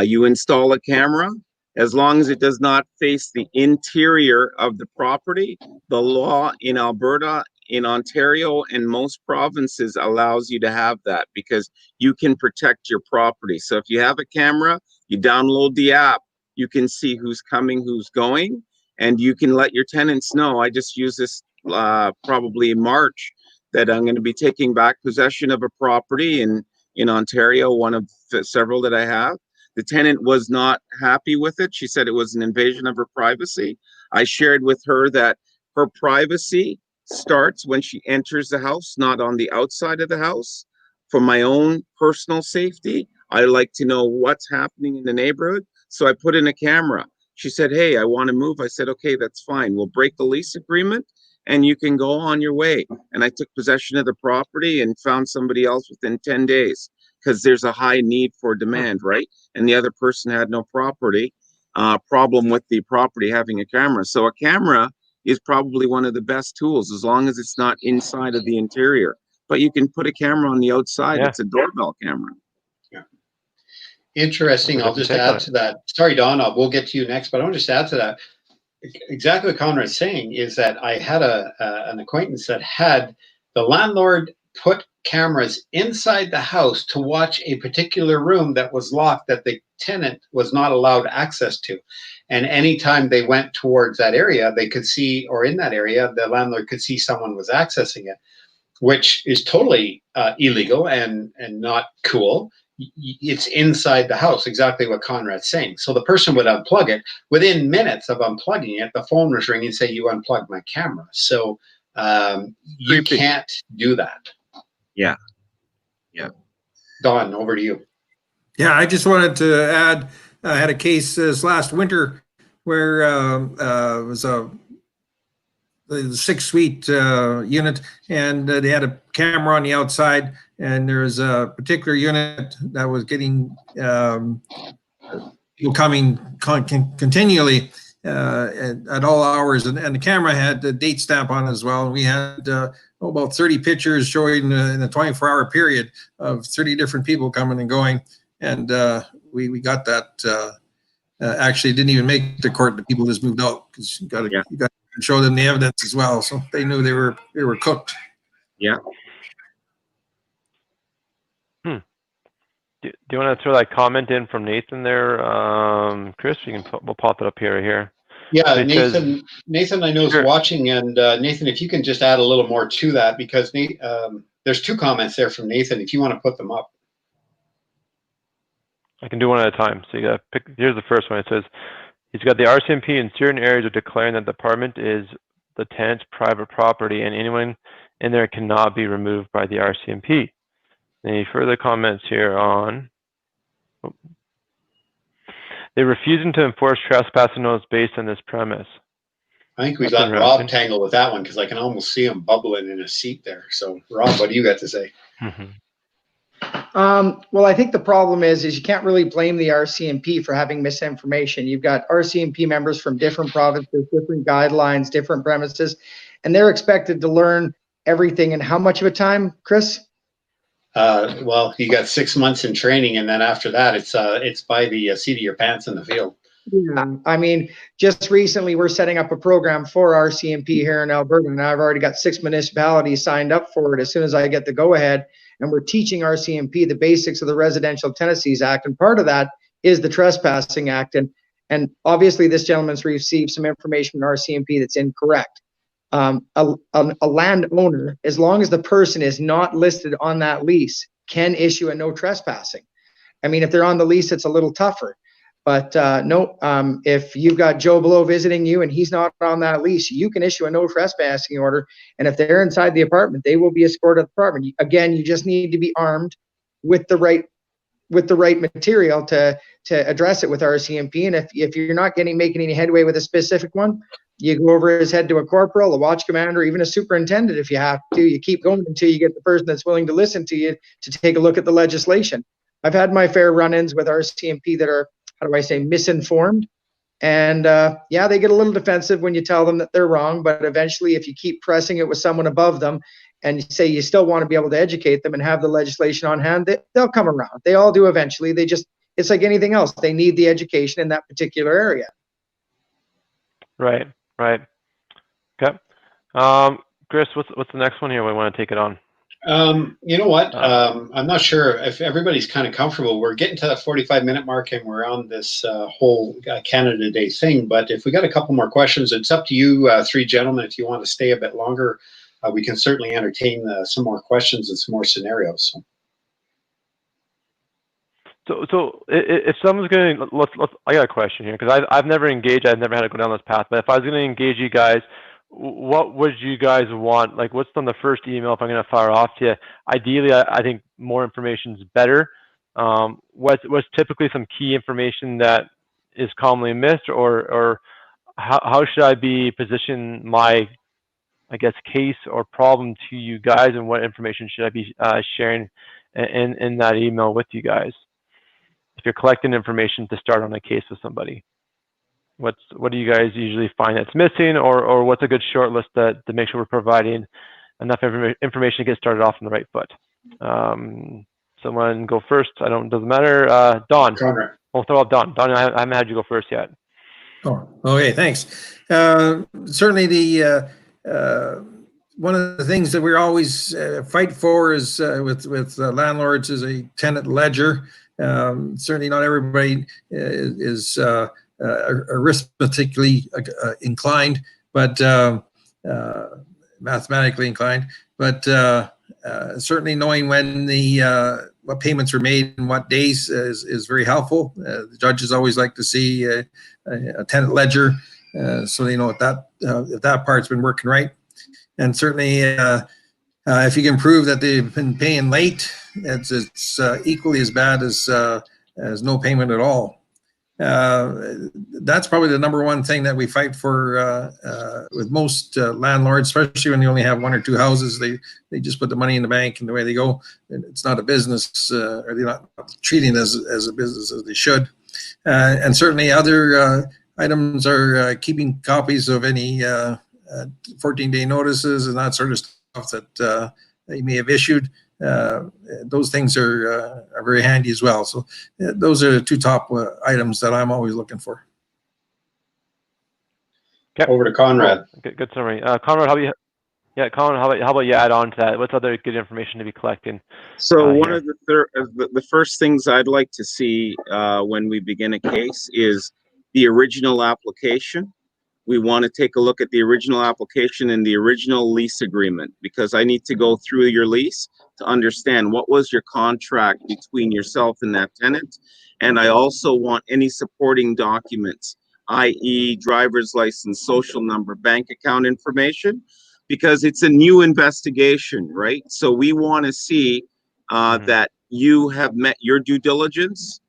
You install a camera. As long as it does not face the interior of the property, the law in Alberta, in Ontario, and most provinces allows you to have that because you can protect your property. So if you have a camera, you download the app, you can see who's coming, who's going, and you can let your tenants know. I just use this probably in March that I'm going to be taking back possession of a property in Ontario, one of several that I have. The tenant was not happy with it. She said it was an invasion of her privacy. I shared with her that her privacy starts when she enters the house, not on the outside of the house. For my own personal safety, I like to know what's happening in the neighborhood. So I put in a camera. She said, "Hey, I want to move." I said, "Okay, that's fine. We'll break the lease agreement and you can go on your way." And I took possession of the property and found somebody else within 10 days because there's a high need for demand, right? And the other person had no problem with the property having a camera. So a camera is probably one of the best tools as long as it's not inside of the interior. But you can put a camera on the outside. Yeah. It's a doorbell camera. Yeah. Interesting. I'll just add to that. Sorry, Don, we'll get to you next, but I want to just add to that. Exactly what Conrad's saying is that I had an acquaintance that had the landlord put cameras inside the house to watch a particular room that was locked that the tenant was not allowed access to. And anytime they went towards that area, they could see, or in that area, the landlord could see someone was accessing it, which is totally illegal and not cool. It's inside the house, exactly what Conrad's saying. So the person would unplug it. Within minutes of unplugging it, the phone was ringing and say, "You unplugged my camera." So you can't do that. Yeah. Don, over to you. Yeah, I just wanted to add, I had a case this last winter where it was a 6-suite unit, and they had a camera on the outside, and there was a particular unit that was getting people coming continually at all hours, and the camera had the date stamp on as well. We had about 30 pictures showing in a 24-hour period of 30 different people coming and going, and we got that. Actually, didn't even make the court. The people just moved out because you got to show them the evidence as well, so they knew they were cooked. Yeah. Do you want to throw that comment in from Nathan there, Chris? We'll pop it up here. Yeah, Nathan, I know is watching, and Nathan, if you can just add a little more to that, because there's 2 comments there from Nathan. If you want to put them up, I can do one at a time. So you got to pick. Here's the first one. It says he's got the RCMP in certain areas of declaring that the apartment is the tenant's private property, and anyone in there cannot be removed by the RCMP. Any further comments here on? They're refusing to enforce trespassing notice based on this premise. I think we got Rob tangled with that one because I can almost see him bubbling in a seat there. So, Rob, what do you got to say? Well, I think the problem is you can't really blame the RCMP for having misinformation. You've got RCMP members from different provinces, different guidelines, different premises, and they're expected to learn everything in how much of a time, Chris? Well, you got 6 months in training, and then after that, it's by the seat of your pants in the field. Yeah, I mean, just recently we're setting up a program for RCMP here in Alberta, and I've already got 6 municipalities signed up for it as soon as I get the go-ahead, and we're teaching RCMP the basics of the Residential Tenancies Act, and part of that is the Trespassing Act, and obviously this gentleman's received some information from RCMP that's incorrect. A landowner, as long as the person is not listed on that lease, can issue a no trespassing. I mean, if they're on the lease, it's a little tougher. But if you've got Joe Blow visiting you and he's not on that lease, you can issue a no trespassing order. And if they're inside the apartment, they will be escorted to the apartment. Again, you just need to be armed with the right material to address it with RCMP. And if you're not making any headway with a specific one, You go over his head to a corporal, a watch commander, even a superintendent if you have to. You keep going until you get the person that's willing to listen to you to take a look at the legislation. I've had my fair run-ins with RCMP that are, how do I say, misinformed. And yeah, they get a little defensive when you tell them that they're wrong, but eventually if you keep pressing it with someone above them and you say you still want to be able to educate them and have the legislation on hand, they'll come around. They all do eventually. They just, it's like anything else. They need the education in that particular area. Right, right. Okay. Chris, what's the next one here? We want to take it on. You know what? I'm not sure if everybody's kind of comfortable. We're getting to the 45-minute mark and we're on this whole Canada Day thing. But if we got a couple more questions, it's up to you three gentlemen. If you want to stay a bit longer, we can certainly entertain some more questions and some more scenarios. So if someone's going to, I got a question here because I've never engaged. I've never had to go down this path. But if I was going to engage you guys, what would you guys want? Like, what's on the first email if I'm going to fire off to you? Ideally, I think more information is better. What's typically some key information that is commonly missed, or how should I be position my, I guess, case or problem to you guys, and what information should I be sharing in that email with you guys? If you're collecting information to start on a case with somebody, what do you guys usually find that's missing, or what's a good short list to make sure we're providing enough information to get started off on the right foot? Someone go first. Doesn't matter. Don. Conrad. We'll throw up Don. Don, I haven't had you go first yet. Oh, okay, thanks. Certainly the one of the things that we're always fight for is with landlords is a tenant ledger. Certainly not everybody is arithmetically inclined, but mathematically inclined. But certainly knowing when what payments were made and what days is very helpful. The judges always like to see a tenant ledger, so they know if that part's been working right. And certainly, if you can prove that they've been paying late, it's equally as bad as no payment at all. That's probably the number one thing that we fight for with most landlords, especially when you only have one or two houses. They just put the money in the bank and away they go. It's not a business, or they're not treating it as a business as they should. And certainly other items are keeping copies of any 14-day notices and that sort of stuff that you may have issued. Those things are very handy as well. So those are the two top items that I'm always looking for. Okay. Over to Conrad. Good summary. Conrad, how about you add on to that? What's other good information to be collecting? So one of the first things I'd like to see when we begin a case is the original application. We want to take a look at the original application and the original lease agreement, because I need to go through your lease to understand what was your contract between yourself and that tenant. And I also want any supporting documents, i.e. driver's license, social number, bank account information, because it's a new investigation, right? So we want to see that you have met your due diligence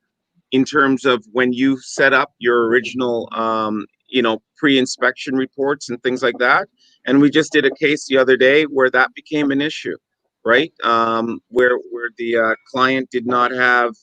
in terms of when you set up your original pre-inspection reports and things like that. And we just did a case the other day where that became an issue, right? Where the client did not have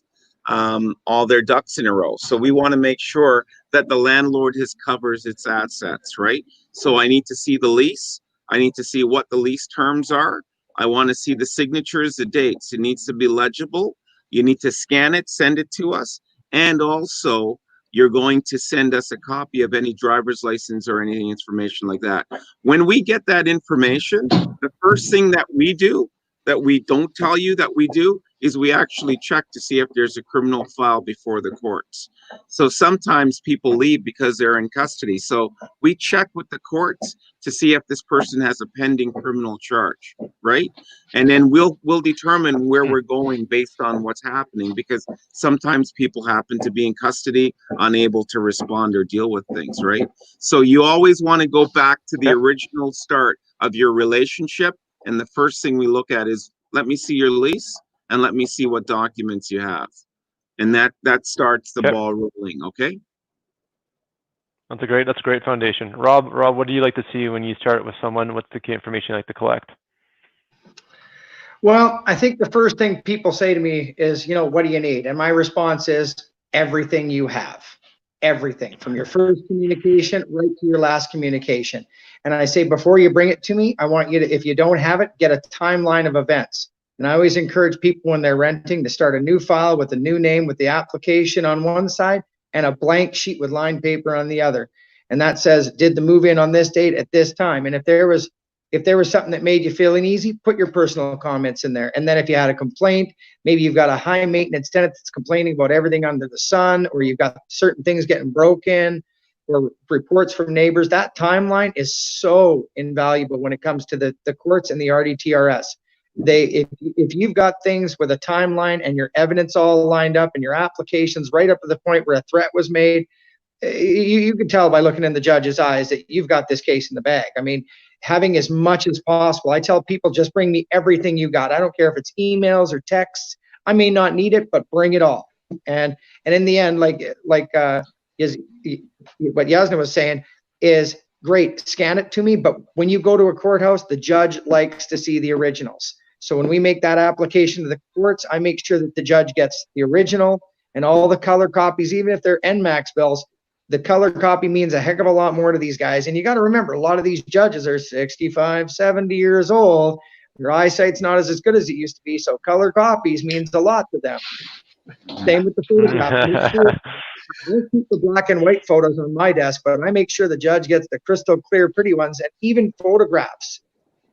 all their ducks in a row. So we want to make sure that the landlord covers its assets, right? So I need to see the lease. I need to see what the lease terms are. I want to see the signatures, the dates. It needs to be legible. You need to scan it, send it to us. And also, you're going to send us a copy of any driver's license or any information like that. When we get that information, the first thing that we do, that we don't tell you that we do, is we actually check to see if there's a criminal file before the courts. So sometimes people leave because they're in custody. So we check with the courts to see if this person has a pending criminal charge, right? And then we'll determine where we're going based on what's happening, because sometimes people happen to be in custody, unable to respond or deal with things, right? So you always want to go back to the original start of your relationship. And the first thing we look at is, let me see your lease and let me see what documents you have. And that starts the ball rolling, okay? That's a great foundation. Rob, what do you like to see when you start with someone? What's the key information you like to collect? Well, I think the first thing people say to me is, what do you need? And my response is everything you have, everything from your first communication right to your last communication. And I say, before you bring it to me, I want you to, if you don't have it, get a timeline of events. And I always encourage people when they're renting to start a new file with a new name, with the application on one side and a blank sheet with lined paper on the other. And that says, did the move in on this date at this time? And if there was something that made you feel uneasy, put your personal comments in there. And then if you had a complaint, maybe you've got a high maintenance tenant that's complaining about everything under the sun, or you've got certain things getting broken, or reports from neighbors. That timeline is so invaluable when it comes to the courts and the RDTRS. If you've got things with a timeline and your evidence all lined up and your applications right up to the point where a threat was made, you can tell by looking in the judge's eyes that you've got this case in the bag. I mean, having as much as possible. I tell people, just bring me everything you got. I don't care if it's emails or texts. I may not need it, but bring it all. And in the end, what Yasna was saying is great, scan it to me. But when you go to a courthouse, the judge likes to see the originals. So when we make that application to the courts, I make sure that the judge gets the original and all the color copies, even if they're NMAX bills. The color copy means a heck of a lot more to these guys. And you got to remember, a lot of these judges are 65, 70 years old. Your eyesight's not as good as it used to be. So color copies means a lot to them. Same with the photograph. I don't keep the black and white photos on my desk, but I make sure the judge gets the crystal clear, pretty ones, and even photographs.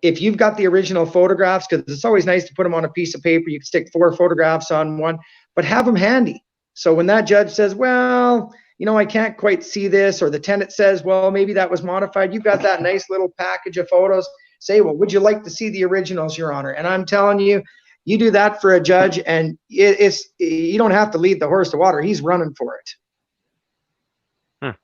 If you've got the original photographs, because it's always nice to put them on a piece of paper, you can stick 4 photographs on one, but have them handy. So when that judge says, well, I can't quite see this, or the tenant says, well, maybe that was modified, you've got that nice little package of photos. Say, well, would you like to see the originals, Your Honor? And I'm telling you, you do that for a judge, and you don't have to lead the horse to water. He's running for it.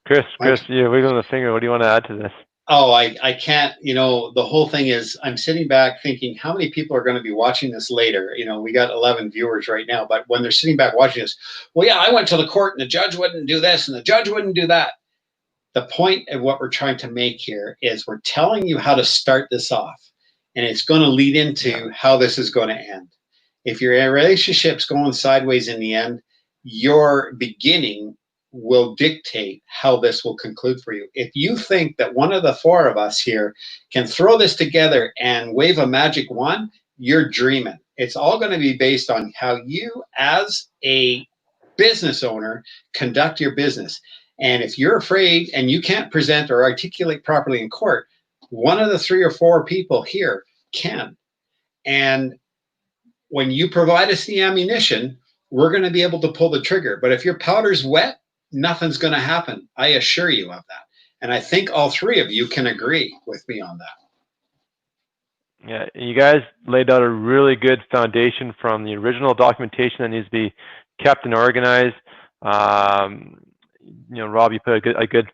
Chris, you're wiggling the finger. What do you want to add to this? Oh, I can't, the whole thing is, I'm sitting back thinking, how many people are going to be watching this later? We got 11 viewers right now, but when they're sitting back watching this, well, yeah, I went to the court and the judge wouldn't do this and the judge wouldn't do that. The point of what we're trying to make here is we're telling you how to start this off, and it's going to lead into how this is going to end. If your relationship's going sideways in the end, your beginning will dictate how this will conclude for you. If you think that one of the 4 of us here can throw this together and wave a magic wand, you're dreaming. It's all going to be based on how you, as a business owner, conduct your business. And if you're afraid and you can't present or articulate properly in court, one of the 3 or 4 people here can. And when you provide us the ammunition, we're going to be able to pull the trigger. But if your powder's wet, nothing's going to happen. I assure you of that. And I think all 3 of you can agree with me on that. Yeah, you guys laid out a really good foundation from the original documentation that needs to be kept and organized. Rob, you put a good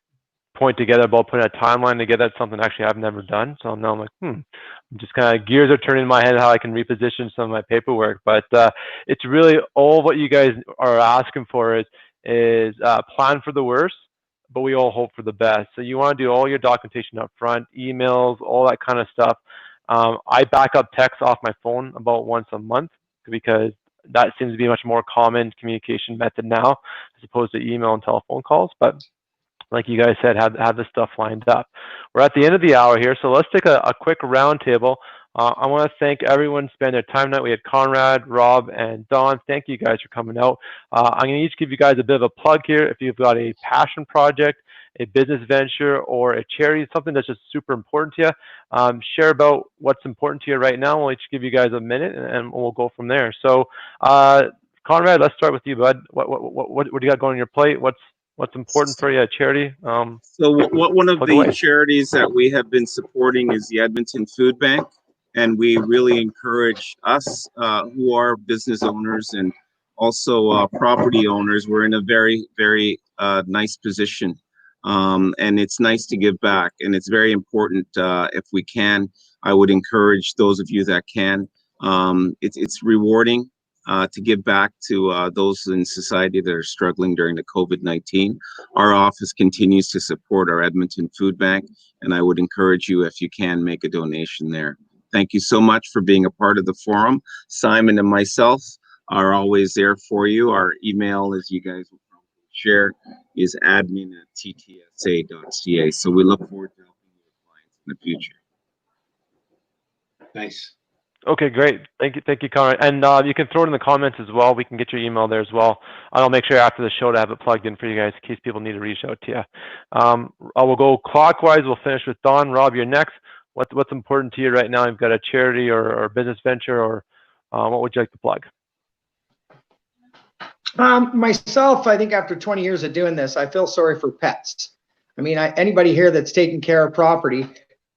point together about putting a timeline together. That's something actually I've never done. So now I'm like, just kind of gears are turning in my head how I can reposition some of my paperwork. But it's really all what you guys are asking for is plan for the worst, but we all hope for the best. So you want to do all your documentation up front, emails, all that kind of stuff. I back up text off my phone about once a month because that seems to be a much more common communication method now as opposed to email and telephone calls. But like you guys said, have this stuff lined up. We're at the end of the hour here, so let's take a quick roundtable. I want to thank everyone spending their time tonight. We had Conrad, Rob, and Don. Thank you guys for coming out. I'm going to each give you guys a bit of a plug here. If you've got a passion project, a business venture, or a charity, something that's just super important to you, share about what's important to you right now. We'll each give you guys a minute, and we'll go from there. So, Conrad, let's start with you, bud. What do you got going on your plate? What's important for you at charity? So one of the charities that we have been supporting is the Edmonton Food Bank. And we really encourage us who are business owners and also property owners. We're in a very, very nice position. And it's nice to give back. And it's very important if we can. I would encourage those of you that can. It's rewarding to give back to those in society that are struggling during the COVID-19. Our office continues to support our Edmonton Food Bank, and I would encourage you, if you can, make a donation there. Thank you so much for being a part of the forum. Simon and myself are always there for you. Our email, as you guys will probably share, is admin@ttsa.ca. So we look forward to helping you with clients in the future. Nice. Okay, great. Thank you, Conrad. And you can throw it in the comments as well. We can get your email there as well. I'll make sure after the show to have it plugged in for you guys in case people need to reach out to you. I will go clockwise. We'll finish with Don. Rob, you're next. What's important to you right now? You've got a charity or a business venture, or what would you like to plug? Myself, I think after 20 years of doing this, I feel sorry for pets. I mean, anybody here that's taking care of property,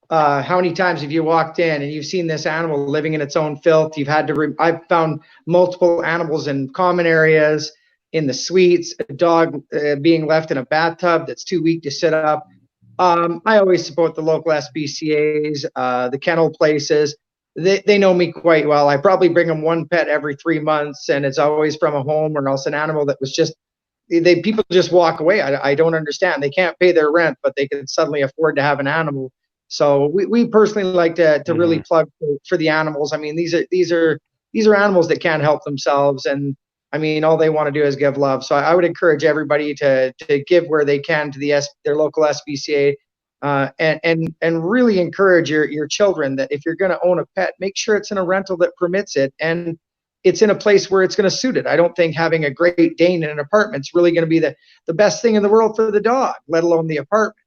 how many times have you walked in and you've seen this animal living in its own filth? You've had to, I've found multiple animals in common areas, in the suites, a dog being left in a bathtub that's too weak to sit up. I always support the local SPCAs, the kennel places. They know me quite well. I probably bring them one pet every 3 months, and it's always from a home or else an animal that was just, people just walk away. I don't understand. They can't pay their rent, but they can suddenly afford to have an animal. So we personally like to really plug for the animals. I mean, these are animals that can't help themselves, and I mean, all they want to do is give love. So I would encourage everybody to give where they can to their local SPCA, and really encourage your children that if you're going to own a pet, make sure it's in a rental that permits it, and it's in a place where it's going to suit it. I don't think having a Great Dane in an apartment is really going to be the best thing in the world for the dog, let alone the apartment.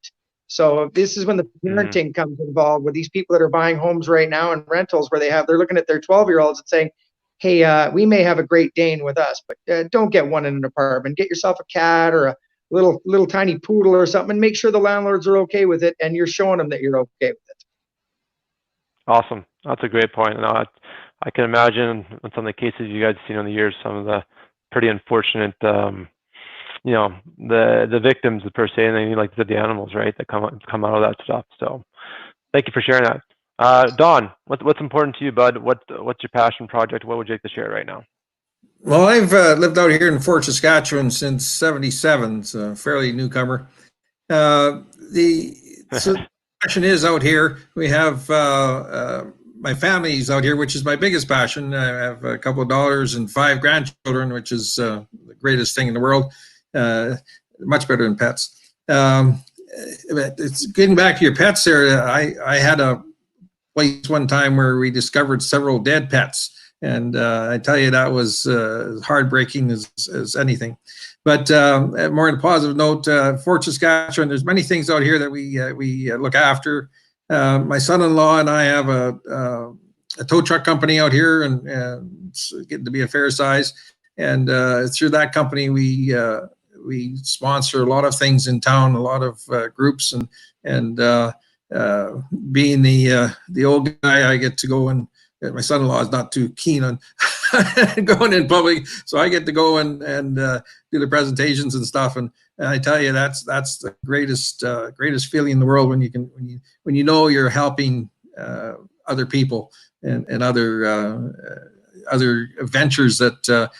So this is when the parenting comes involved with these people that are buying homes right now and rentals where they're looking at their 12-year-olds and saying, hey, we may have a Great Dane with us, but don't get one in an apartment. Get yourself a cat or a little tiny poodle or something, and make sure the landlords are okay with it, and you're showing them that you're okay with it. Awesome. That's a great point. No, I can imagine in some of the cases you guys have seen over the years, some of the pretty unfortunate, you know, the victims per se, and then like the animals, right, that come out of that stuff. So thank you for sharing that. Don, what's important to you, bud? What's your passion project? What would you like to share right now? Well, I've lived out here in Fort Saskatchewan since '77, so fairly newcomer. The passion is out here. We have my family's out here, which is my biggest passion. I have a couple of daughters and 5 grandchildren, which is the greatest thing in the world. Much better than pets. It's getting back to your pets there. I had a place one time where we discovered several dead pets. And I tell you, that was as heartbreaking as anything. But more on a positive note, Fort Saskatchewan, there's many things out here that we look after. My son-in-law and I have a tow truck company out here, and it's getting to be a fair size. And through that company, we sponsor a lot of things in town, a lot of groups, and being the old guy, I get to go and my son-in-law is not too keen on going in public, so I get to go and do the presentations and stuff. And I tell you, that's the greatest feeling in the world when you know you're helping other people and other ventures that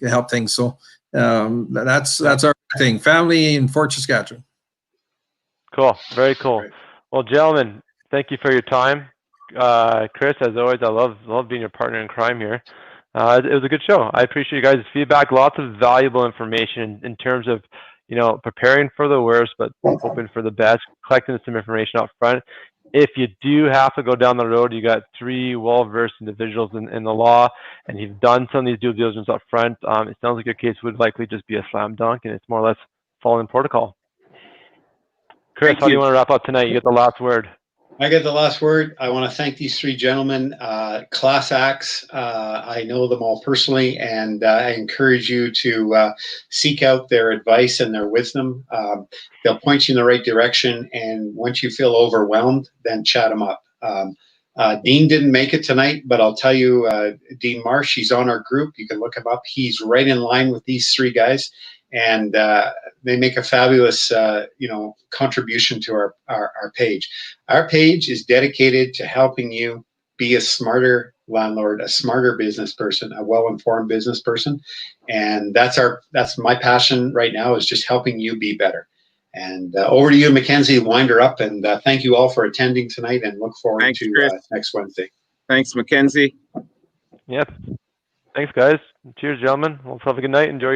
help things. So that's our thing. Family in Fort Saskatchewan. Cool. Very cool. Well, gentlemen, thank you for your time. Chris, as always, I love being your partner in crime here. It was a good show. I appreciate you guys' feedback. Lots of valuable information in terms of, you know, preparing for the worst, but hoping for the best, collecting some information up front. If you do have to go down the road, you got 3 well-versed individuals in the law, and you've done some of these due diligence up front. It sounds like your case would likely just be a slam dunk, and it's more or less following protocol. Chris, how do you want to wrap up tonight? You get the last word. I get the last word. I want to thank these 3 gentlemen, class acts. I know them all personally, and I encourage you to seek out their advice and their wisdom. They'll point you in the right direction, and once you feel overwhelmed, then chat them up. Dean didn't make it tonight, but I'll tell you, Dean Marsh, he's on our group. You can look him up. He's right in line with these 3 guys, and they make a fabulous, contribution to our page. Our page is dedicated to helping you be a smarter landlord, a smarter business person, a well-informed business person. And that's my passion right now, is just helping you be better. And over to you, MacKenzie, wind her up. And thank you all for attending tonight, and look forward Thanks, to Chris. next Wednesday. Thanks, MacKenzie. Yep. Thanks, guys. Cheers, gentlemen. Let's have a good night. Enjoy your